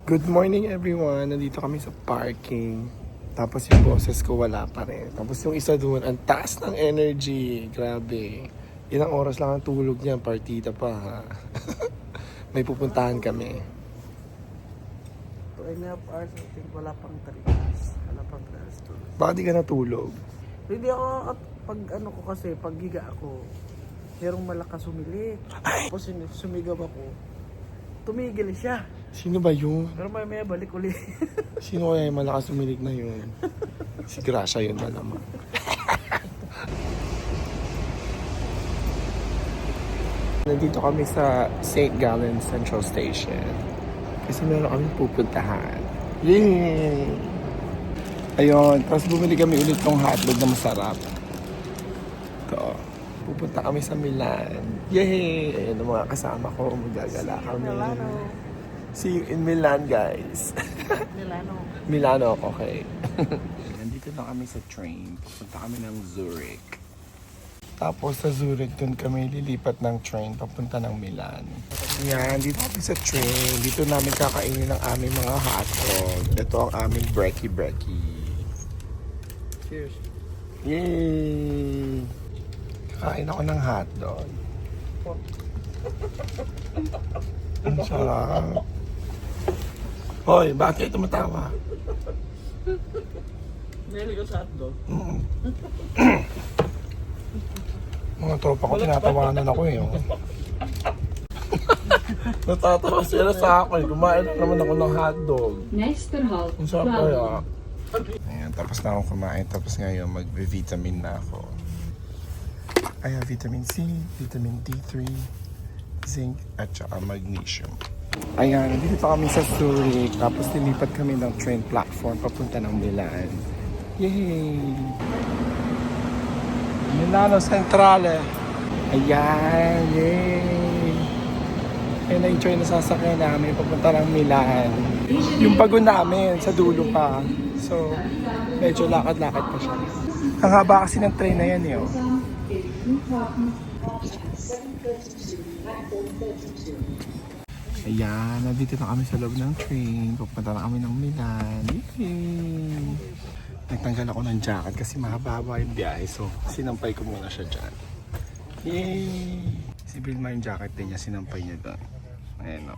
Good morning everyone! Nandito kami sa parking. Tapos yung boses ko wala pa rin. Tapos yung isa doon, ang taas ng energy. Grabe. Ilang oras lang ang tulog niya. Partita pa ha. May pupuntahan kami. 2.5 hours, I think wala pang 3 hours. Wala pang 3 hours to. Bakit di ka natulog? Hindi ako, pag ano ko kasi, pag higa ako, merong malakas sumilik. Tapos sumigaw ako, tumigil siya. Sino ba yun? Pero may balik uli. Sino kaya yung malakas umilig na yun? Si Gracia yun na naman. Nandito kami sa St. Gallen Central Station. Kasi meron kami pupuntahan. Yay! Ayun, tapos bumili kami ulit ng hotdog na masarap. Ito. Pupunta kami sa Milan. Yay! Ayun ang mga kasama ko. Magagala kami. Milano. See you in Milan, guys. Milano. Milano, okay. Nandito na kami sa train. Pupunta kami ng Zurich. Tapos sa Zurich, dun kami lilipat ng train papunta ng Milan. Yan, dito kami sa train. Dito namin kakainin ang aming mga hotdog. Ito ang aming brekkie. Cheers. Yay! Kakain ako ng hotdog. Ang sarap. Hoy, bakit tumatawa? Nahili ko sa hotdog. Mga tropa ko, tinatawanan ako eh. Oh. Natatawa sila sa akin. Kumain naman ako ng hotdog. Nächster Halt, Ang sarap Plauen. kaya. Ayan, tapos na akong kumain. Tapos ngayon, mag-vitamin na ako. I have vitamin C, vitamin D3, zinc, at saka magnesium. Ayan, nandito kami sa Zurich. Tapos nilipat kami ng train platform papunta ng Milan. Yay! Milano Centrale. Ayan, yay! Kaya na-enjoy na sasakyan namin papunta ng Milan. Yung pagod namin sa dulo pa. So, medyo lakad-lakad pa siya. Ang haba kasi ng train na yan eh. Oh. Ayan, nandito na kami sa loob ng train. Pupunta na kami ng Milan. Yay! Nagtanggal ako ng jacket kasi mahaba-haba yung biyahe. So, sinampay ko muna siya dyan. Yay! Si Vilma yung jacket din niya, sinampay niya doon. Ayan,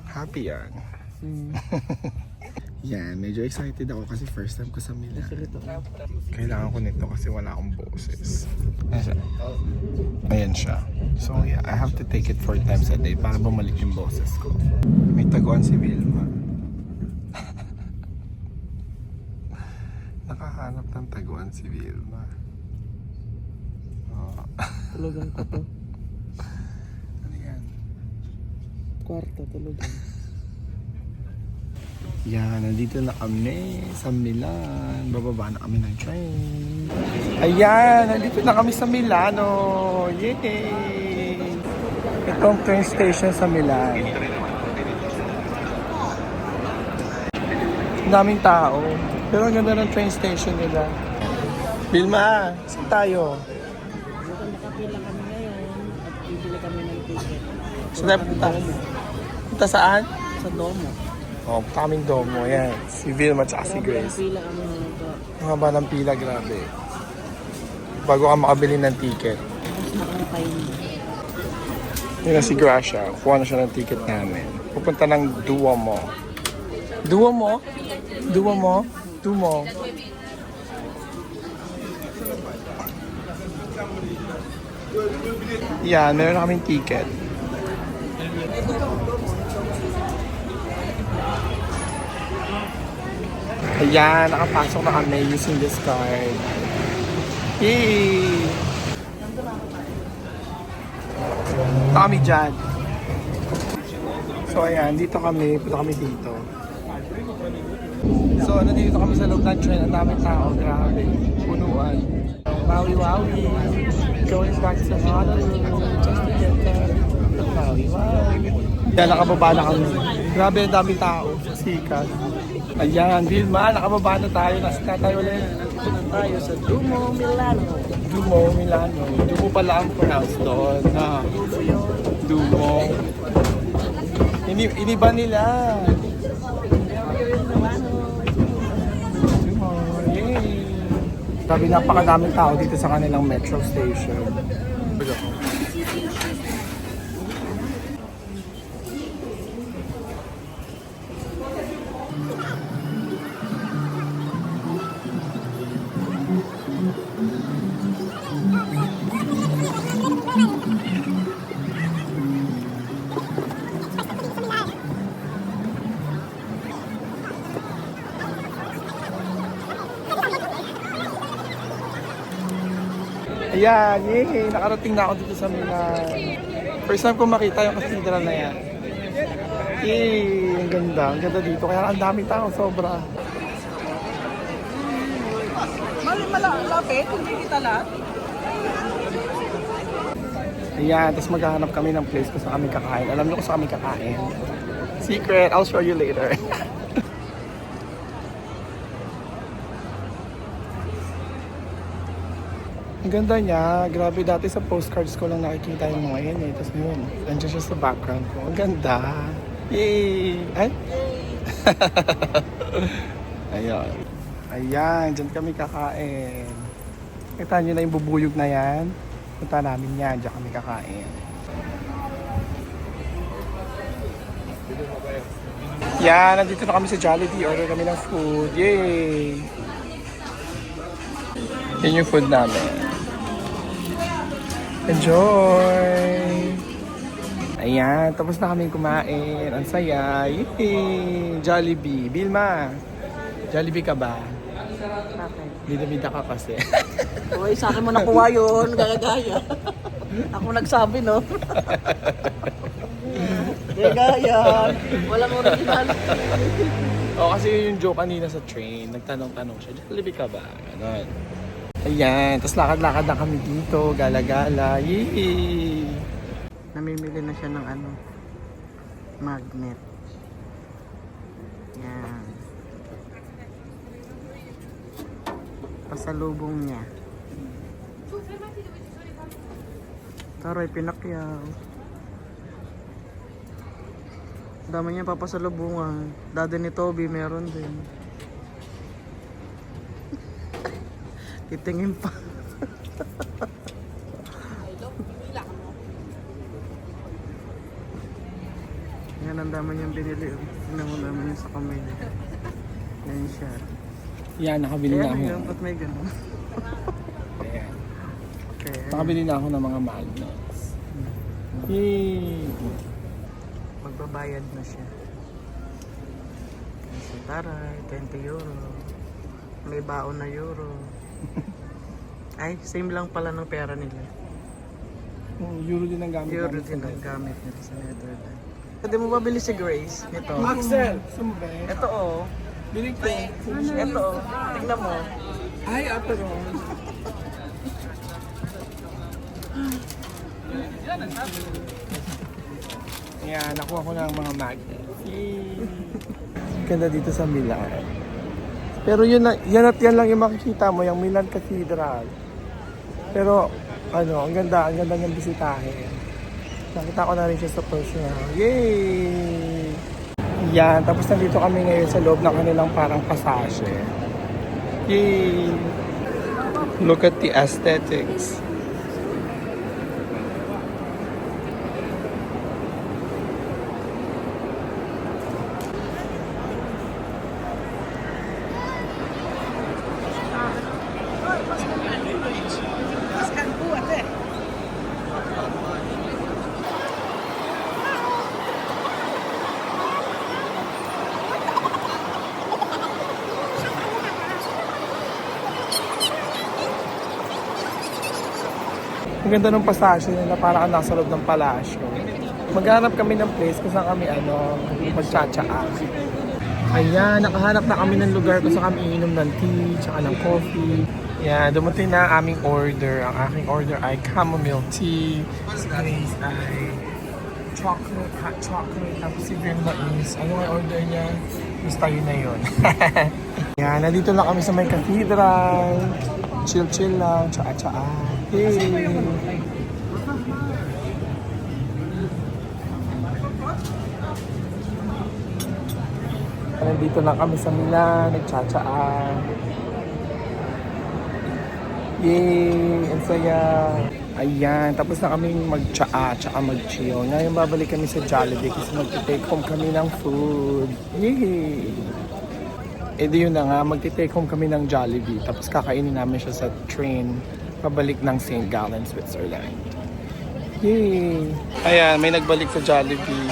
happy yan. Yan, medyo excited ako kasi first time ko sa Milan. Kailangan ko nito kasi wala akong boses. Ayan siya. So yeah, I have to take it 4 times a day para bumalik yung boses ko. May taguan si Vilma. Nakahanap ng taguan si Vilma. Oh. Tulugan ko to. Ano yan? Kwarto, tulugan. Yan, nandito na kami sa Milan. Bababa na kami ng train. Ayan, nandito na kami sa Milano. Yay! Itong train station sa Milan. Daming tao. Pero ang ganda ng train station nila. Vilma, saan tayo? Nakapila kami ngayon at bibili kami ng ticket. Saan tayo punta? Punta saan? Sa Domo. Oh, kaming Domo. Ayan, si Vilma at si Grace. Pila kami nito. Ang haba ng pila, grabe. Bago ka makabili ng ticket. Tapos nakantay niya. Yun na si Gracia. Kuha na siya ng ticket namin. Pupunta ng Duomo. Duomo? Duomo? Duomo. Yan, meron na kaming ticket. Ayan, nakapasok na kami using this card. Yay! Ito kami dyan. So ayan, dito kami, punta kami dito. So nandito kami sa loob ng train, ang daming tao, grabe, punuan. Maui-wawi, going back to Honolulu, just to get there. Maui-wawi. Yan, nakababa na kami. Grabe, ang daming tao, sikat. Ayan, Vilma, nakababa na tayo, nasa tayo ulit. Nandito na tayo sa Dumo, Milano. Dumo, Milano. Dumo pala ang pronounce doon. Ha? Dumo. Iniba nila. Sabi napakadaming tao dito sa kanilang metro station. Ayan, yay! Nakarating na ako dito sa Milan. First time ko makita yung cathedral na yan. Yay! Ang ganda. Ang ganda dito. Kaya ang dami tao. Sobra. Malapit, hindi kita lahat. Ayan, tapos maghahanap kami ng place kung saan kami kakain. Alam niyo kung saan kami kakain. Secret, I'll show you later. Ang ganda niya. Grabe, dati sa postcards ko lang nakikita yung mga yan eh. Tapos yun, nandiyan siya sa background ko. Ang ganda. Yay! Ay? Ayun. Ayan, dyan kami kakain. Kita nyo na yung bubuyog na yan. Punta namin yan, dyan kami kakain. Yan, nandito na kami sa Jollibee. Order kami ng food. Yay! Yan yung food namin. Enjoy! Ayan, tapos na kami kumain. Ang saya. Yay! Jollibee. Bilma, Jollibee ka ba? Bakit? Bida-bida ka kasi. Uy, sa akin mo nakuha yun. Gaya-gaya. Ako nagsabi, no? Gaya-gaya. Walang original. O kasi yun yung joke kanina sa train. Nagtanong-tanong siya, Jollibee ka ba? Ganon. Ayan, tapos lakad-lakad na kami dito. Gala-gala. Yay! Namimili na siya ng ano, magnet. Yan. Pasalubong niya. Taray, pinakyaw. Dami niya papasalubungan. Dati ni Toby meron din. Titingin pa. Yan, ang dami niyang binili. Tingnan mo naman niya sa kamay niya. Yan siya. Yan, nakabili na Ayan, ako. yun, ba't may ganun? Ayan. Okay. Nakabili na ako ng mga magnets. Yay! Magbabayad na siya. So, taray, 20 euro. May baon na euro. Ay, same lang pala ng pera nila. Oh, euro din ang gamit Euro namin din sa ang gamit nila sa Netherlands. Pwede mo ba bili si Grace nito? Axel! Sumbe? Ito oh. Bili ko. Ito oh. Tignan mo. Ay, Aperol. Ayan, nakuha ko ng mga magnets. Yay! Ganda dito sa Milan. Pero yun, yan at yan lang yung makikita mo, yung Milan Cathedral. Pero, ang ganda niyang bisitahin. Nakita ko na rin siya sa personal. Yay! Yan, tapos nandito kami ngayon sa loob ng kanilang parang pasashe. Yay! Look at the aesthetics. Ang ganda ng pasasyo nila, parang nasa loob ng palasyo. Maghanap kami ng place kung saan kami magtsatsaa. Ayan, nakahanap na kami ng lugar kung saan kami iinom ng tea, tsaka ng coffee. Ayan, dumating na ang aming order. Ang aking order ay chamomile tea. Si Grace ay chocolate, hot chocolate. Tapos si Grandma is, ano nga order niya? Basta yun na yun. Ayan, nandito lang kami sa may cathedral. Chill-chill lang, tsaa-tsaa. Hey! Nandito lang kami sa Milan, nagtsatsaa. Yay! Ang saya! Ayan, tapos na kami mag-tsaa tsaka mag-chill. Ngayon babalik kami sa Jollibee kasi mag-take home kami ng food. Yay! Eh di yun na nga, mag-take home kami ng Jollibee. Tapos kakainin namin siya sa train pabalik ng St. Gallen, Switzerland. Yay! Ayan, may nagbalik sa Jollibee.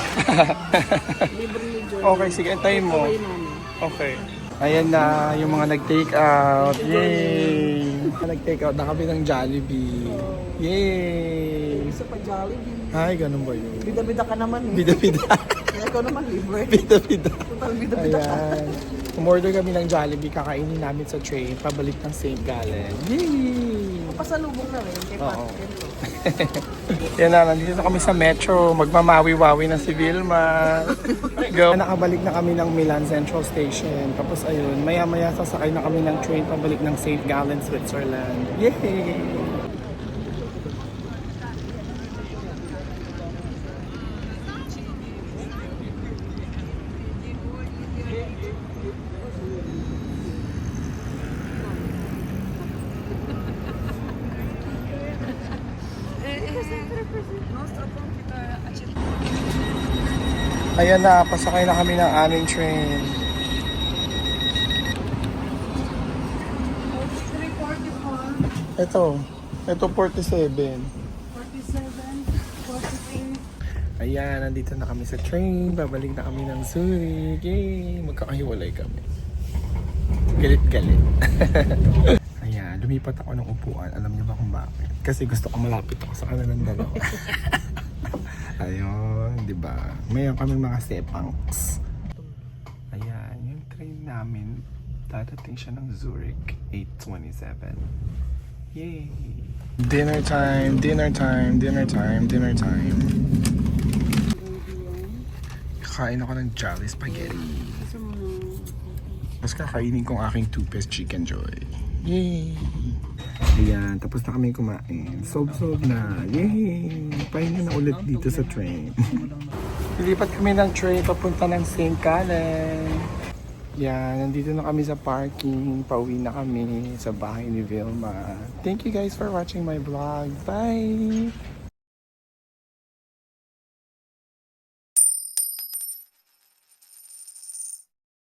Libre ni Joy. Okay, sige, antayin mo. Kaway namin. Okay. Ayan na, yung mga nag-take out. Yay! Nag-take out na kami ng Jollibee. Yay! Isa pa Jollibee. Ay, ganun ba yun? Bida-bida ka naman eh. Bida-bida. Kaya ikaw naman libre. Bida-bida. Total bida-bida ka. Ayan. Umorder kami ng Jollibee, kakainin namin sa train, pabalik ng St. Gallen. Yay! Pasalubong na rin kay Oo. Pat. Ganito. Yan na, nandito na kami sa metro. Magmamawi-wawi na si Vilma. Go! Nakabalik na kami ng Milan Central Station. Tapos ayun, maya-maya sasakay na kami ng train pabalik ng St. Gallen, Switzerland. Yay! Ayan na, pasakay na kami ng aming train. Ito 47. 47, 43. Ayan, nandito na kami sa train. Babalik na kami ng Zurich. Yay! Magkakahiwalay kami. Galit-galit. Ayan, lumipat ako ng upuan. Alam niyo ba kung bakit? Kasi gusto ko malapit ako sa kanilang dalawa. Ayun, di ba? Mayroon kami mga sepangs. Ayan, yung train namin, dadating siya ng Zurich, 8:27. Yay! Dinner time, dinner time, dinner time, dinner time. Kakain ako ng Jolly Spaghetti. Tapos kakainin ko ang aking 2-piece Chicken Joy. Yay! Ayan, tapos na kami kumain. Sob-sob na. Yay! Pahinga na ulit dito sa train. Lilipat kami ng train papunta ng St. Gallen. Yan, nandito na kami sa parking. Pauwi na kami sa bahay ni Vilma. Thank you guys for watching my vlog. Bye!